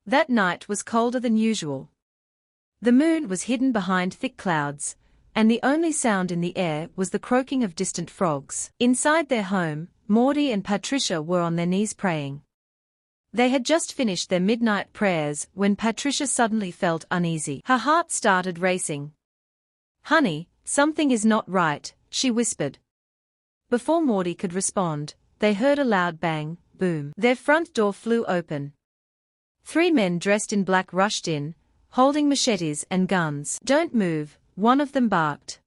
That night was colder than usual. The moon was hidden behind thick clouds, and the only sound in the air was the croaking of distant frogs. Inside their home, Mordi and Patricia were on their knees praying. They had just finished their midnight prayers when Patricia suddenly felt uneasy. Her heart started racing. "Honey, something is not right," she whispered. Before Mordi could respond, they heard a loud bang, boom. Their front door flew open. 3 men dressed in black rushed in, holding machetes and guns. "Don't move," one of them barked.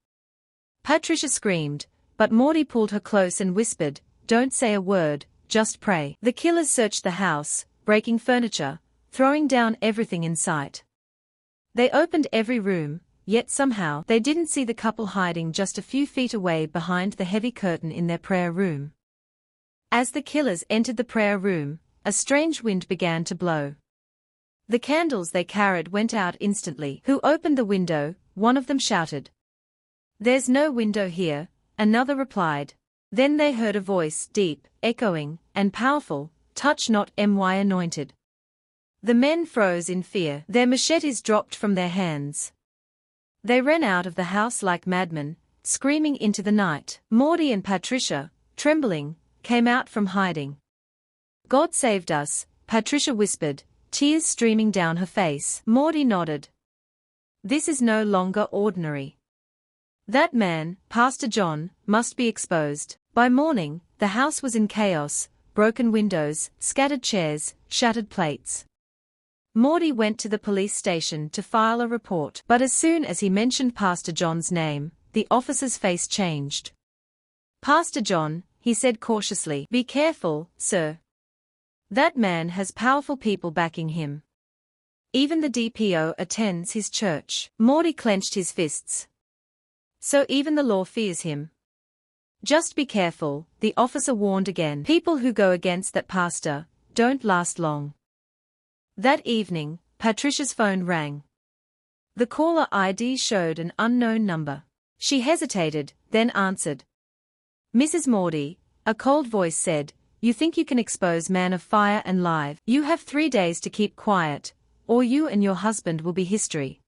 Patricia screamed, but Mordi pulled her close and whispered, "Don't say a word, just pray." The killers searched the house, breaking furniture, throwing down everything in sight. They opened every room, yet somehow they didn't see the couple hiding just a few feet away behind the heavy curtain in their prayer room. As the killers entered the prayer room, a strange wind began to blow. The candles they carried went out instantly. "Who opened the window?" one of them shouted. "There's no window here," another replied. Then they heard a voice, deep, echoing, and powerful, "Touch not my anointed." The men froze in fear. Their machetes dropped from their hands. They ran out of the house like madmen, screaming into the night. Mordi and Patricia, trembling, came out from hiding. "God saved us," Patricia whispered, tears streaming down her face. Mordi nodded. "This is no longer ordinary. That man, Pastor John, must be exposed." By morning, the house was in chaos, broken windows, scattered chairs, shattered plates. Mordi went to the police station to file a report. But as soon as he mentioned Pastor John's name, the officer's face changed. "Pastor John," he said cautiously, "be careful, sir. That man has powerful people backing him. Even the DPO attends his church." Mordi clenched his fists. "So even the law fears him?" "Just be careful," the officer warned again. "People who go against that pastor don't last long." That evening, Patricia's phone rang. The caller ID showed an unknown number. She hesitated, then answered. "Mrs. Mordi," a cold voice said, "you think you can expose Man of Fire and Live? You have 3 days to keep quiet, or you and your husband will be history."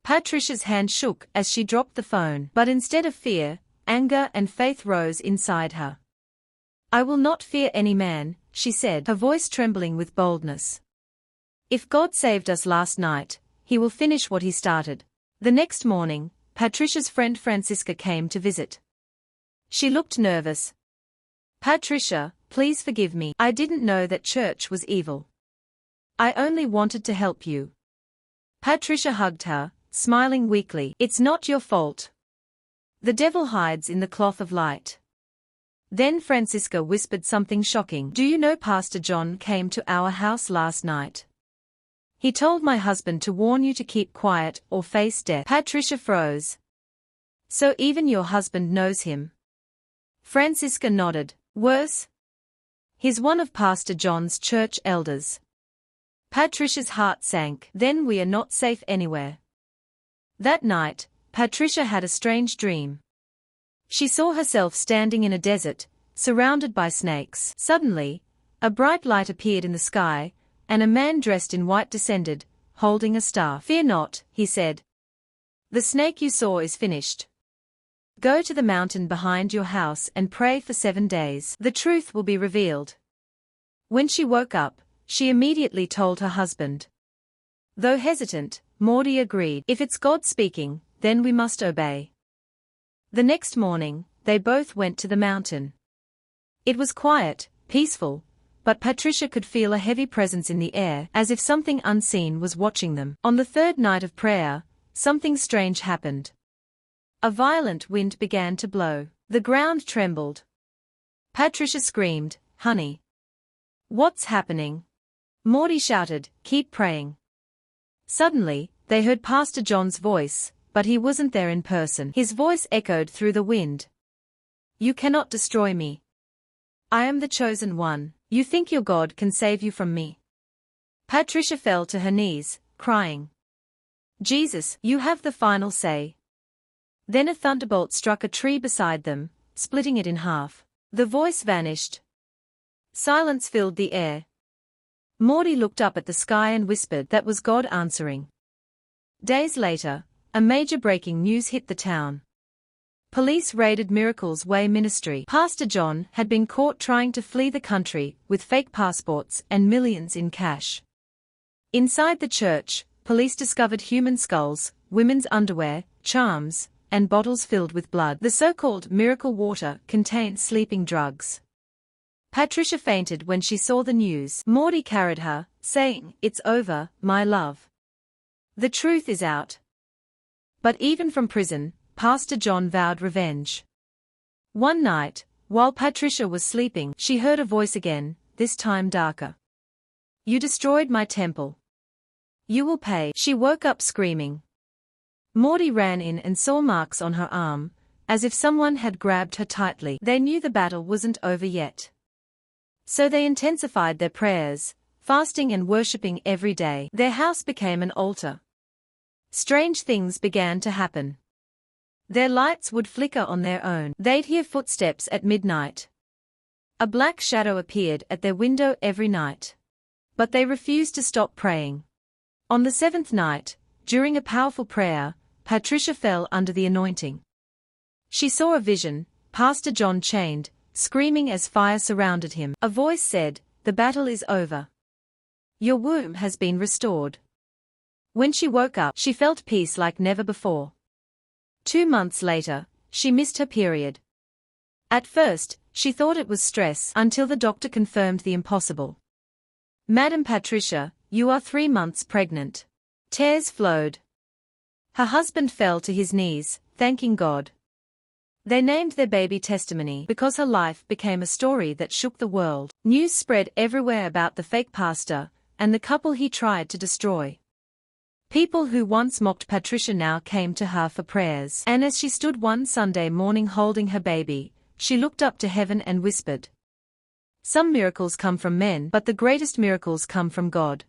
Patricia's hand shook as she dropped the phone, but instead of fear, anger and faith rose inside her. "I will not fear any man," she said, her voice trembling with boldness. "If God saved us last night, he will finish what he started." The next morning, Patricia's friend Francisca came to visit. She looked nervous. "Patricia, please forgive me. I didn't know that church was evil. I only wanted to help you." Patricia hugged her, smiling weakly. "It's not your fault. The devil hides in the cloth of light." Then Francisca whispered something shocking. "Do you know Pastor John came to our house last night? He told my husband to warn you to keep quiet or face death." Patricia froze. "So even your husband knows him?" Francisca nodded. "Worse? He's one of Pastor John's church elders." Patricia's heart sank. "Then we are not safe anywhere." That night, Patricia had a strange dream. She saw herself standing in a desert, surrounded by snakes. Suddenly, a bright light appeared in the sky, and a man dressed in white descended, holding a staff. "Fear not," he said. "The snake you saw is finished. Go to the mountain behind your house and pray for 7 days. The truth will be revealed." When she woke up, she immediately told her husband. Though hesitant, Mordi agreed. "If it's God speaking, then we must obey." The next morning, they both went to the mountain. It was quiet, peaceful, but Patricia could feel a heavy presence in the air, as if something unseen was watching them. On the 3rd night of prayer, something strange happened. A violent wind began to blow. The ground trembled. Patricia screamed, "Honey! What's happening?" Mordi shouted, "Keep praying." Suddenly, they heard Pastor John's voice, but he wasn't there in person. His voice echoed through the wind. "You cannot destroy me. I am the chosen one. You think your God can save you from me?" Patricia fell to her knees, crying. "Jesus, you have the final say." Then a thunderbolt struck a tree beside them, splitting it in half. The voice vanished. Silence filled the air. Mordi looked up at the sky and whispered that was God answering. Days later, a major breaking news hit the town. Police raided Miracle's Way Ministry. Pastor John had been caught trying to flee the country with fake passports and millions in cash. Inside the church, police discovered human skulls, women's underwear, charms, and bottles filled with blood. The so-called miracle water contained sleeping drugs. Patricia fainted when she saw the news. Mordi carried her, saying, "It's over, my love. The truth is out." But even from prison, Pastor John vowed revenge. One night, while Patricia was sleeping, she heard a voice again, this time darker. "You destroyed my temple. You will pay." She woke up screaming. Mordi ran in and saw marks on her arm, as if someone had grabbed her tightly. They knew the battle wasn't over yet. So they intensified their prayers, fasting and worshipping every day. Their house became an altar. Strange things began to happen. Their lights would flicker on their own. They'd hear footsteps at midnight. A black shadow appeared at their window every night. But they refused to stop praying. On the seventh night, during a powerful prayer, Patricia fell under the anointing. She saw a vision, Pastor John chained, screaming as fire surrounded him. A voice said, "The battle is over. Your womb has been restored." When she woke up, she felt peace like never before. 2 months later, she missed her period. At first, she thought it was stress until the doctor confirmed the impossible. "Madam Patricia, you are 3 months pregnant." Tears flowed. Her husband fell to his knees, thanking God. They named their baby Testimony because her life became a story that shook the world. News spread everywhere about the fake pastor and the couple he tried to destroy. People who once mocked Patricia now came to her for prayers. And as she stood one Sunday morning holding her baby, she looked up to heaven and whispered, "Some miracles come from men, but the greatest miracles come from God."